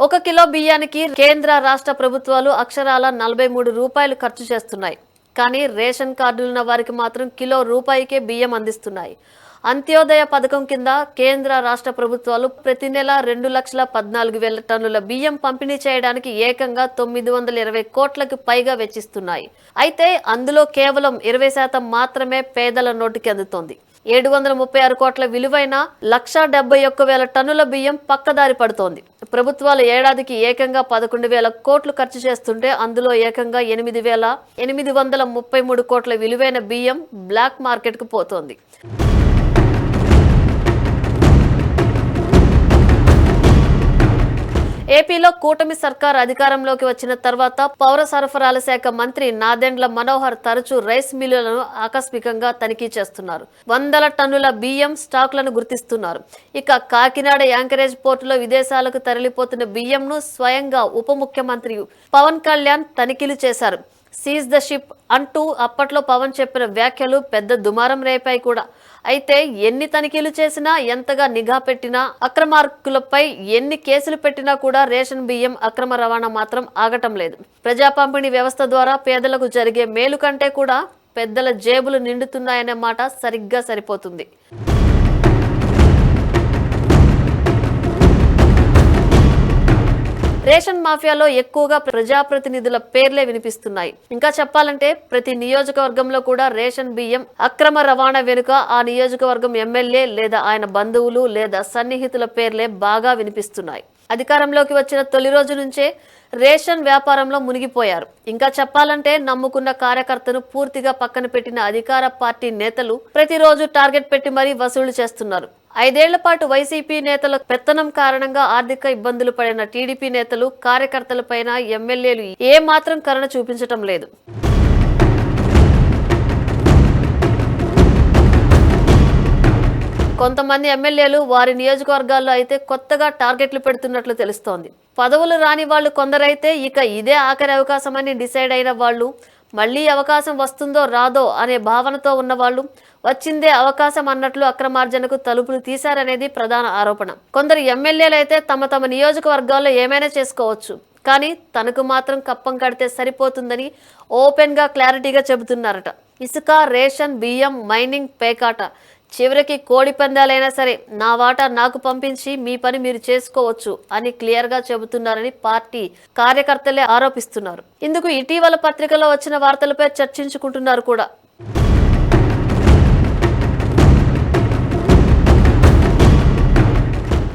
1 kilo బియ్యానికి కేంద్ర రాష్ట్ర ప్రభుత్వాలు అక్షరాల 43 రూపాయలు ఖర్చు చేస్తున్నాయి. కానీ రేషన్ కార్డులున్న వారికి మాత్రం కిలో రూపాయికే బియ్యం అందిస్తున్నాయి. అంత్యోదయ పథకం కింద కేంద్ర రాష్ట్ర ప్రభుత్వాలు ప్రతి నెల 2,14,000 టన్నుల బియ్యం పంపిణీ చేయడానికి ఏకంగా 920 కోట్లకు పైగా వెచ్చిస్తున్నాయి. అయితే అందులో కేవలం 20% మాత్రమే పేదల నోటికి అందుతోంది. 736 కోట్ల విలువైన 1,71,000 టన్నుల బియ్యం పక్కదారి పడుతోంది. ప్రభుత్వాలు ఏడాదికి ఏకంగా 11,000 కోట్లు ఖర్చు చేస్తుంటే అందులో ఏకంగా 8,833 కోట్ల విలువైన బియ్యం బ్లాక్ మార్కెట్కు పోతోంది. ఏపీలో కూటమి సర్కార్ అధికారంలోకి వచ్చిన తర్వాత పౌర సరఫరాల శాఖ మంత్రి నాదెండ్ల మనోహర్ తరచూ రైస్ మిల్లులను ఆకస్మికంగా తనిఖీ చేస్తున్నారు. వందల టన్నుల బియ్యం స్టాక్లను గుర్తిస్తున్నారు. ఇక కాకినాడ యాంకరేజ్ పోర్టులో విదేశాలకు తరలిపోతున్న బియ్యంను స్వయంగా ఉప ముఖ్యమంత్రి పవన్ కళ్యాణ్ తనిఖీలు చేశారు. సీజ్ ద షిప్ అంటూ అప్పట్లో పవన్ చెప్పిన వ్యాఖ్యలు పెద్ద దుమారం రేపాయి కూడా. అయితే ఎన్ని తనిఖీలు చేసినా, ఎంతగా నిఘా పెట్టినా, అక్రమార్కులపై ఎన్ని కేసులు పెట్టినా కూడా రేషన్ బియ్యం అక్రమ రవాణా మాత్రం ఆగటం లేదు. ప్రజా పంపిణీ వ్యవస్థ ద్వారా పేదలకు జరిగే మేలు కంటే కూడా పెద్దల జేబులు నిండుతున్నాయనే మాట సరిగ్గా సరిపోతుంది. రేషన్ మాఫియాలో ఎక్కువగా ప్రజాప్రతినిధుల పేర్లే వినిపిస్తున్నాయి. ఇంకా చెప్పాలంటే ప్రతి నియోజకవర్గంలో కూడా రేషన్ బియ్యం అక్రమ రవాణా వెనుక ఆ నియోజకవర్గం ఎమ్మెల్యే లేదా ఆయన బంధువులు లేదా సన్నిహితుల పేర్లే బాగా వినిపిస్తున్నాయి. అధికారంలోకి వచ్చిన తొలి రోజు నుంచే రేషన్ వ్యాపారంలో మునిగిపోయారు. ఇంకా చెప్పాలంటే నమ్ముకున్న కార్యకర్తను పూర్తిగా పక్కన పెట్టిన అధికార పార్టీ నేతలు ప్రతిరోజు టార్గెట్ పెట్టి మరీ వసూలు చేస్తున్నారు. 5 ఏళ్ల పాటు వైసీపీ నేతల పెత్తనం కారణంగా ఆర్థిక ఇబ్బందులు పడిన టీడీపీ నేతలు, కార్యకర్తలపైన ఎమ్మెల్యేలు ఏ మాత్రం కరుణ చూపించటం లేదు. కొంతమంది ఎమ్మెల్యేలు వారి నియోజకవర్గాల్లో అయితే కొత్తగా టార్గెట్లు పెడుతున్నట్లు తెలుస్తోంది. పదవులు రాని వాళ్ళు కొందరైతే ఇక ఇదే ఆఖరి అవకాశం అని డిసైడ్ అయిన వాళ్ళు, మళ్లీ అవకాశం వస్తుందో రాదో అనే భావనతో ఉన్నవాళ్ళు, వచ్చిందే అవకాశం అన్నట్లు అక్రమార్జనకు తలుపులు తీశారనేది ప్రధాన ఆరోపణ. కొందరు ఎమ్మెల్యేలైతే తమ నియోజకవర్గాల్లో ఏమైనా చేసుకోవచ్చు, కానీ తనకు మాత్రం కప్పం కడితే సరిపోతుందని ఓపెన్ గా క్లారిటీగా చెబుతున్నారట. ఇసుక, రేషన్, బియ్యం, మైనింగ్, పేకాట, చివరికి కోడి పందాలైనా సరే నా వాటా నాకు పంపించి మీ పని మీరు చేసుకోవచ్చు అని క్లియర్ గా చెబుతున్నారని పార్టీ కార్యకర్తలే ఆరోపిస్తున్నారు. ఇందుకు ఇటీవల పత్రికలో వచ్చిన వార్తలపై చర్చించుకుంటున్నారు కూడా.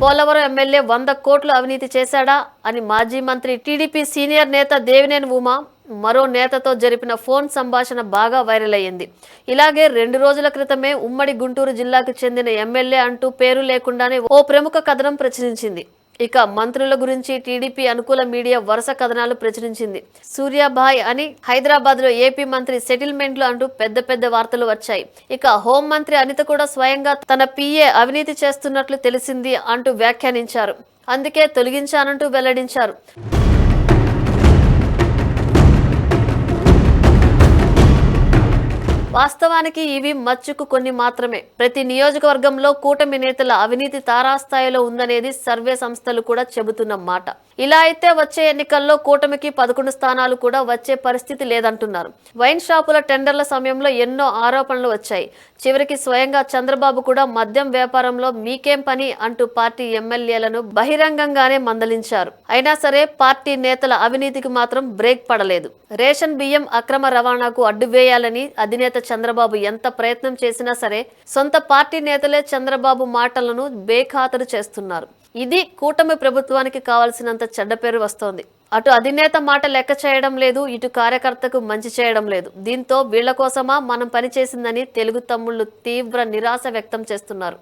పోలవరం ఎమ్మెల్యే 100 కోట్లు అవినీతి చేశాడా అని మాజీ మంత్రి టీడీపీ సీనియర్ నేత దేవినేని ఉమా మరో నేతతో జరిపిన ఫోన్ సంభాషణ బాగా వైరల్ అయ్యింది. ఇలాగే 2 రోజుల క్రితమే ఉమ్మడి గుంటూరు జిల్లాకు చెందిన ఎమ్మెల్యే అంటూ పేరు లేకుండానే ఓ ప్రముఖ కథనం ప్రచురించింది. ఇక మంత్రుల గురించి టీడీపీ అనుకూల మీడియా వరుస కథనాలు ప్రచురించింది. సూర్యాభాయ్ అని హైదరాబాద్ లో ఏపీ మంత్రి సెటిల్మెంట్లు అంటూ పెద్ద వార్తలు వచ్చాయి. ఇక హోం మంత్రి అనిత కూడా స్వయంగా తన పిఏ అవినీతి చేస్తున్నట్లు తెలిసింది అంటూ వ్యాఖ్యానించారు. అందుకే తొలగించానంటూ వెల్లడించారు. వాస్తవానికి ఇవి మచ్చుకు కొన్ని మాత్రమే. ప్రతి నియోజకవర్గంలో కూటమి నేతల అవినీతి తారాస్థాయిలో ఉందనేది సర్వే సంస్థలు కూడా చెబుతున్న మాట. ఇలా అయితే వచ్చే ఎన్నికల్లో కూటమికి 11 స్థానాలు కూడా వచ్చే పరిస్థితి లేదంటున్నారు. వైన్ షాపుల టెండర్ల సమయంలో ఎన్నో ఆరోపణలు వచ్చాయి. చివరికి స్వయంగా చంద్రబాబు కూడా మద్యం వ్యాపారంలో మీకేం పని అంటూ పార్టీ ఎమ్మెల్యేలను బహిరంగంగానే మందలించారు. అయినా సరే పార్టీ నేతల అవినీతికి మాత్రం బ్రేక్ పడలేదు. రేషన్ బియ్యం అక్రమ రవాణాకు అడ్డువేయాలని అధినేత చంద్రబాబు ఎంత ప్రయత్నం చేసినా సరే సొంత పార్టీ నేతలే చంద్రబాబు మాటలను బేఖాతరు చేస్తున్నారు. ఇది కూటమి ప్రభుత్వానికి కావాల్సినంత చెడ్డ పేరు వస్తోంది. అటు అధినేత మాట లెక్క చేయడం లేదు, ఇటు కార్యకర్తకు మంచి చేయడం లేదు. దీంతో వీళ్ల కోసమా మనం పనిచేసిందని తెలుగు తమ్ముళ్లు తీవ్ర నిరాశ వ్యక్తం చేస్తున్నారు.